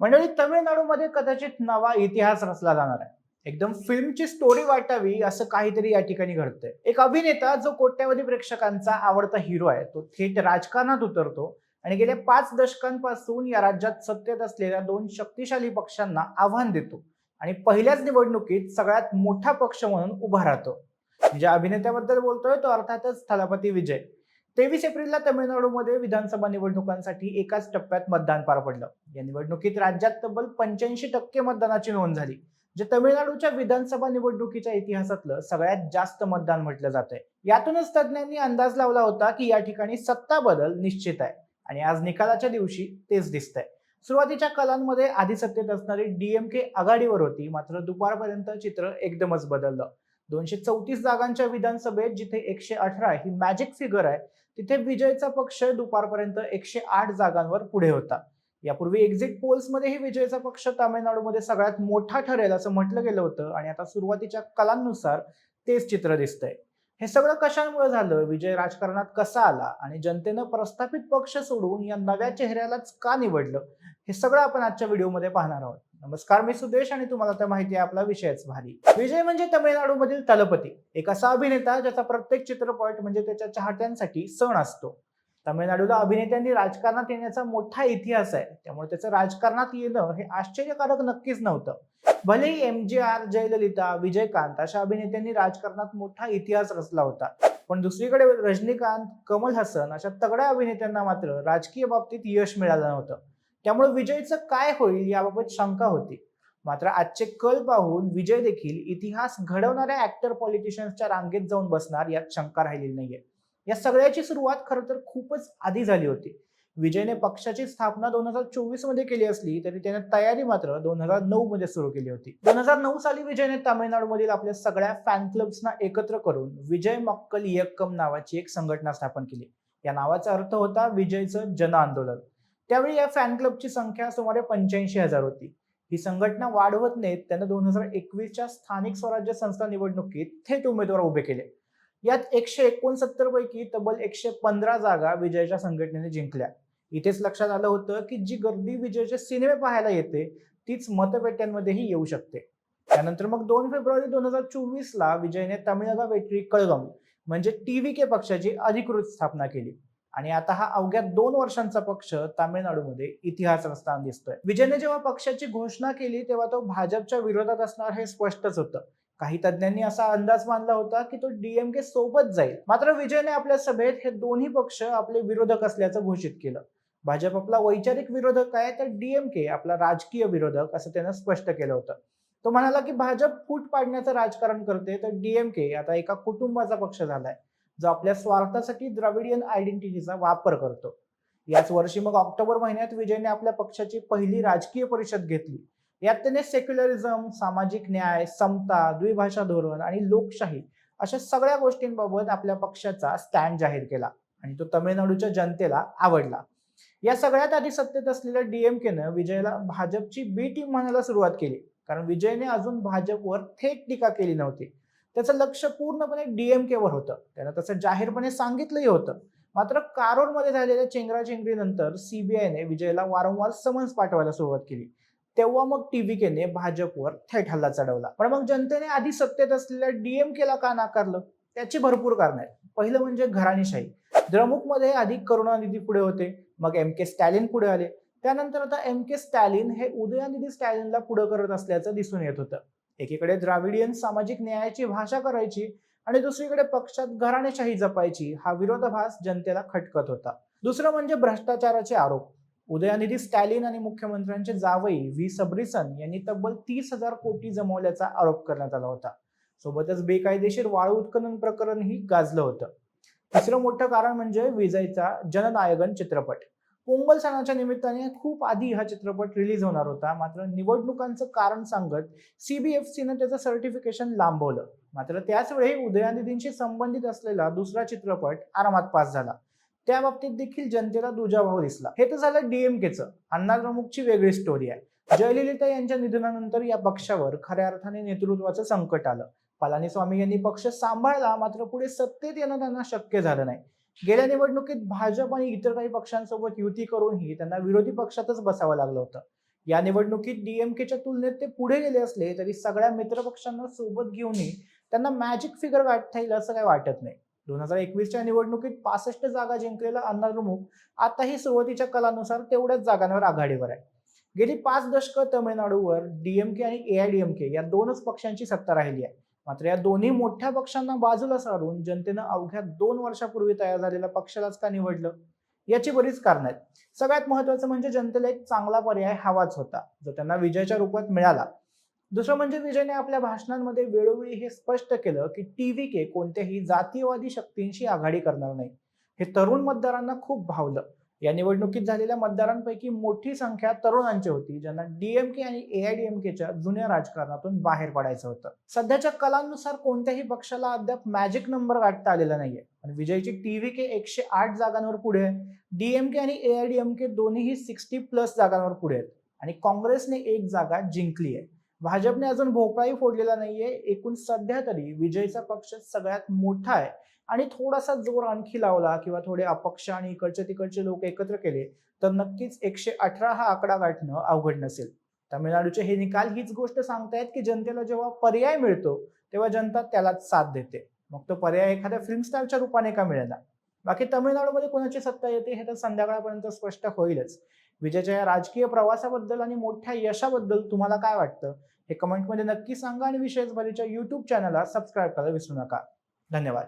मंडळी, तमिळनाडूमध्ये कदाचित नवा इतिहास रचला जाणार आहे. एकदम फिल्मची स्टोरी वाटावी असं काहीतरी या ठिकाणी घडतंय. एक अभिनेता जो कोट्यावधी प्रेक्षकांचा आवडता हिरो आहे, तो थेट राजकारणात उतरतो आणि गेल्या 5 दशकांपासून या राज्यात सत्तेत असलेल्या दोन शक्तिशाली पक्षांना आव्हान देतो आणि पहिल्याच निवडणुकीत सगळ्यात मोठा पक्ष म्हणून उभा राहतो. ज्या अभिनेत्याबद्दल बोलतोय तो अर्थातच थलपती विजय. 23 एप्रिलला तमिळनाडूमध्ये विधानसभा निवडणुकांसाठी एकाच टप्प्यात मतदान पार पडलं. या निवडणुकीत राज्यात तब्बल 85% मतदानाची नोंद झाली, जे तमिळनाडूच्या विधानसभा निवडणुकीच्या इतिहासातलं सगळ्यात जास्त मतदान म्हटलं जातंय. यातूनच तज्ज्ञांनी अंदाज लावला होता की या ठिकाणी सत्ता बदल निश्चित आहे आणि आज निकालाच्या दिवशी तेच दिसतंय. सुरुवातीच्या कलांमध्ये आधी सत्तेत असणारी डीएमके आघाडीवर होती, मात्र दुपारपर्यंत चित्र एकदमच बदललं. 234 जागांच्या विधानसभेत जिथे 118 ही मॅजिक फिगर आहे, तिथे विजयचा पक्ष दुपारपर्यंत 108 जागांवर पुढे होता. यापूर्वी एक्झिट पोल्समध्येही विजयचा पक्ष तामिळनाडूमध्ये सगळ्यात मोठा ठरेल असं म्हटलं गेलं होतं आणि आता सुरुवातीच्या कलांनुसार तेच चित्र दिसतंय. हे सगळं कशामुळे झालं, विजय राजकारणात कसा आला आणि जनतेनं प्रस्थापित पक्ष सोडून या नव्या चेहऱ्यालाच का निवडलं, हे सगळं आपण आजच्या व्हिडिओमध्ये पाहणार आहोत. नमस्कार, मी सुदेश आणि तुम्हाला तर माहिती आहे आपला विषयच भारी. विजय म्हणजे तमिळनाडूमधील तलपती, एक असा अभिनेता ज्याचा प्रत्येक चित्रपट म्हणजे त्याच्या चाहत्यांसाठी सण असतो. तमिळनाडूला अभिनेत्यांनी राजकारणात येण्याचा मोठा इतिहास आहे, त्यामुळे त्याचं राजकारणात येणं हे आश्चर्यकारक नक्कीच नव्हतं. भलेही एमजीआर, जयललिता, विजयकांत अशा अभिनेत्यांनी राजकारणात मोठा इतिहास रचला होता, पण दुसरीकडे रजनीकांत, कमल हसन अशा तगड्या अभिनेत्यांना मात्र राजकीय बाबतीत यश मिळालं नव्हतं. त्यामुळे विजयचं काय होईल याबाबत शंका होती. मात्र आजचे कल पाहून विजय देखील इतिहास घडवणाऱ्या ऍक्टर पॉलिटिशियन्सच्या रांगेत जाऊन बसणार यात शंका राहिलेली नाहीये. या सगळ्याची सुरुवात खरं तर खूपच आधी झाली होती. विजयने पक्षाची स्थापना 2024 मध्ये केली असली तरी त्याने तयारी मात्र 2009 मध्ये सुरू केली होती. 2009 साली विजयने तामिळनाडूमधील आपल्या सगळ्या फॅन क्लब्सना एकत्र करून विजय मक्कल इयक्कम नावाची एक संघटना स्थापन केली. या नावाचा अर्थ होता विजयचं जन आंदोलन. त्यावेळी या फॅन क्लबची संख्या सुमारे 85,000 होती. ही संघटना वाढवत नेत त्यानं 2021च्या स्थानिक स्वराज्य संस्था निवडणुकीत थेट उमेदवार उभे केले. यात 169 पैकी तब्बल 115 जागा विजयच्या संघटनेने जिंकल्या. इथेच लक्षात आलं होतं की जी गर्दी विजयचे सिनेमे पाहायला येते, तीच मतपेट्यांमध्येही येऊ शकते. त्यानंतर मग 2 फेब्रुवारी 2024ला विजयने तमिळगा वेट्री कळगम म्हणजे टीव्हीके पक्षाची अधिकृत स्थापना केली आणि आता हा अवघ्या 2 वर्षांचा पक्ष तामिळनाडूमध्ये इतिहास रचताना दिसतोय. विजयने जेव्हा पक्षाची घोषणा केली तेव्हा तो भाजपच्या विरोधात असणार हे स्पष्टच होतं. काही तज्ज्ञांनी असा अंदाज मानला होता की तो डीएमके सोबत जाईल, मात्र विजयने आपल्या सभेत हे दोन्ही पक्ष आपले विरोधक असल्याचं घोषित केलं. भाजप आपला वैचारिक विरोधक आहे तर डीएमके आपला राजकीय विरोधक असं त्यानं स्पष्ट केलं होतं. तो म्हणाला की भाजप फूट पाडण्याचं राजकारण करते तर डीएमके आता एका कुटुंबाचा पक्ष झालाय, जो आपल्या स्वार्थासाठी द्रविडियन आयडेंटिटीचा वापर करतो. याच वर्षी मग ऑक्टोबर महिन्यात विजयने आपल्या पक्षाची पहिली राजकीय परिषद घेतली. यात त्याने सेक्युलरिझम, सामाजिक न्याय, समता, द्विभाषा धोरण आणि लोकशाही अशा सगळ्या गोष्टींबाबत आपल्या पक्षाचा स्टँड जाहीर केला आणि तो तमिळनाडूच्या जनतेला आवडला. या सगळ्यात आधी सत्तेत असलेल्या डीएमकेनं विजयला भाजपची बी टीम म्हणायला सुरुवात केली, कारण विजयने अजून भाजपवर थेट टीका केली नव्हती. त्याचं लक्ष पूर्णपणे डीएमकेवर होतं. त्यानं तसं जाहीरपणे सांगितलंही होतं. मात्र कारोडमध्ये झालेल्या चेंगराचेंगरीनंतर सीबीआयने विजयला वारंवार समन्स पाठवायला सुरुवात केली. तेव्हा मग टीव्हीकेने भाजपवर थेट हल्ला चढवला. पण मग जनतेने आधी सत्तेत असलेल्या डीएमकेला का नाकारलं? त्याची भरपूर कारणं आहेत. पहिलं म्हणजे घराणेशाही. द्रमुकमध्ये आधी करुणानिधी पुढे होते, मग एम के स्टॅलिन पुढे आले. त्यानंतर आता एम के स्टॅलिन हे उदयनिधी स्टॅलिनला पुढे करत असल्याचं दिसून येत होतं. एकीकडे द्राविडियन सामाजिक न्यायाची भाषा करायची आणि दुसरीकडे पक्षात घराणेशाही जपायची, हा विरोधाभास जनतेला खटकत होता. दुसरं म्हणजे भ्रष्टाचाराचे आरोप. उदयनिधी स्टॅलिन आणि मुख्यमंत्र्यांचे जावई व्ही सबरीसन यांनी तब्बल 30,000 कोटी जमवल्याचा आरोप करण्यात आला होता. सोबतच बेकायदेशीर वाळू उत्खनन प्रकरणही गाजलं होतं. तिसरं मोठं कारण म्हणजे विजयचा जननायकन चित्रपट. पोंगल सणाच्या निमित्ताने खूप आधी हा चित्रपट रिलीज होणार होता, मात्र निवडणुकांचं कारण सांगत सीबीएफसीनं त्याचं सर्टिफिकेशन लांबवलं. मात्र त्याच वेळी उदयनिधींशी संबंधित असलेला दुसरा चित्रपट आरामात पास झाला. त्या बाबतीत देखील जनतेला दुजाभाव दिसला. हे तर झालं डीएमकेचं. अण्णा द्रमुकची वेगळी स्टोरी आहे. जयललिता यांच्या निधनानंतर या पक्षावर खऱ्या अर्थाने नेतृत्वाचं संकट आलं. पलानीस्वामी यांनी पक्ष सांभाळला, मात्र पुढे सत्तेत येणं त्यांना शक्य झालं नाही. गेल्या निवडणुकीत भाजप आणि इतर काही पक्षांसोबत युती करूनही त्यांना विरोधी पक्षातच बसावं लागलं होतं. या निवडणुकीत डीएमकेच्या तुलनेत ते पुढे गेले असले तरी सगळ्या मित्रपक्षांना सोबत घेऊनही त्यांना मॅजिक फिगर गाठता येईल असं काही वाटत नाही. 2021च्या निवडणुकीत 65 जागा जिंकलेला अण्णाद्रमुक आताही सुरुवातीच्या कलानुसार तेवढ्याच जागांवर आघाडीवर आहे. गेली 5 दशकं तमिळनाडूवर डीएमके आणि एआयडीएमके या दोनच पक्षांची सत्ता राहिली आहे. मात्र या दोन्ही मोठ्या पक्षांना बाजूला सारून जनतेनं अवघ्या 2 वर्षापूर्वी तयार झालेल्या पक्षालाच का निवडलं? याची बरीच कारणं आहेत. सगळ्यात महत्त्वाचं म्हणजे जनतेला एक चांगला पर्याय हवाच होता, जो त्यांना विजयाच्या रूपात मिळाला. दुसरं म्हणजे विजयने आपल्या भाषणांमध्ये वेळोवेळी हे स्पष्ट केलं की टीव्हीके कोणत्याही जातीयवादी शक्तींशी आघाडी करणार नाही. हे तरुण मतदारांना खूप भावलं. या निवडणुकीत झालेल्या मतदारांपैकी मोठी संख्या तरुणांची होती, ज्यांना डीएमके आणि एआयडीएमकेच्या जुन्या राजकारणातून बाहेर पडायचं होतं. सध्याच्या कलांनुसार कोणत्याही पक्षाला अद्याप मॅजिक नंबर गाठता आलेला नाहीये, पण विजयची टीव्हीके 108 जागांवर पुढे आहे. डीएमके आणि एआयडीएमके दोन्हीही 60+ जागांवर पुढे आहेत आणि काँग्रेसने 1 जागा जिंकली आहे. भाजपने अजून भोपळाही फोडलेला नाहीये. एकूण सध्या तरी विजयचा पक्ष सगळ्यात मोठा आहे आणि थोडासा जोर आणखी लावला किंवा थोडे अपक्ष आणि इकडचे तिकडचे लोक एकत्र केले तर नक्कीच 118 हा आकडा गाठणं अवघड नसेल. तामिळनाडूचे हे निकाल हीच गोष्ट सांगतायत की जनतेला जेव्हा पर्याय मिळतो तेव्हा जनता त्यालाच साथ देते. मग तो पर्याय एखाद्या फिल्म स्टारच्या रूपाने का मिळेना? बाकी तामिळनाडूमध्ये कोणाची सत्ता येते हे तर संध्याकाळपर्यंत स्पष्ट होईलच. विजयाच्या या राजकीय प्रवासाबद्दल आणि मोठ्या यशाबद्दल तुम्हाला काय वाटतं हे कमेंटमध्ये नक्की सांगा आणि विशेष भरीच्या YouTube चॅनलला सबस्क्राईब करायला विसरू नका. धन्यवाद.